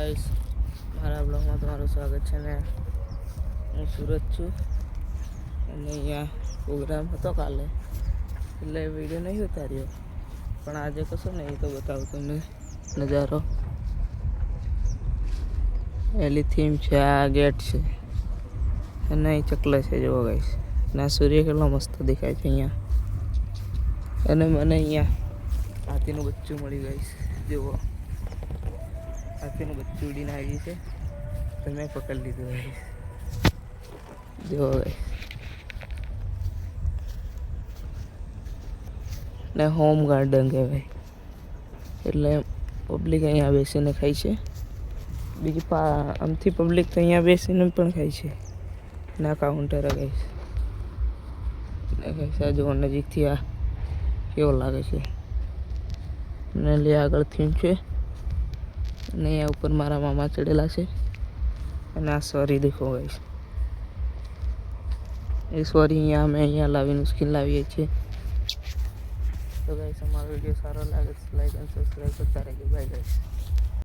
Guys, મારા બ્લોગમાં તમારું સ્વાગત છે ને હું સુરત છું અને અહીંયા પ્રોગ્રામ હતો કાલે એટલે વિડીયો નહીં ઉતાર્યો, પણ આજે કશું નહીં તો બતાવું તમને નજારો. એલી થીમ છે, આ ગેટ છે અને અહીં ચકલે છે જોવો ગાઈસ. ના સૂર્ય કેટલો મસ્ત દેખાય છે અહીંયા. અને મને અહીંયા હાથીનું બચ્ચું મળી ગાઈસ, જુઓ હાથીનું બચ્ચું ઉડીને આવી છે તો મેં પકડી લીધું ગાઈસ. જુઓ ગાઈસ, ને હોમ ગાર્ડન કહેવાય એટલે પબ્લિક અહીંયા બેસીને ખાય છે. બીજી આમથી પબ્લિક તો અહીંયા બેસીને પણ ખાય છે. ના કાઉન્ટર ગાઈસ, ને ગાઈસ આ જુઓ નજીકથી આ કેવો લાગે છે. ને લે આગળ થીમ છે અને અહીંયા ઉપર મારા મામા ચડેલા છે. અને આ સોરી દેખો ગાઈસ, એ સોરી અહીંયા અમે અહીંયા લાવીને સ્કીન લાવીએ છીએ. તો ગાઈસ અમારો વિડીયો સારો લાગે તો લાઈક અને સબસ્ક્રાઈબ કરતા રહેજો. Bye guys.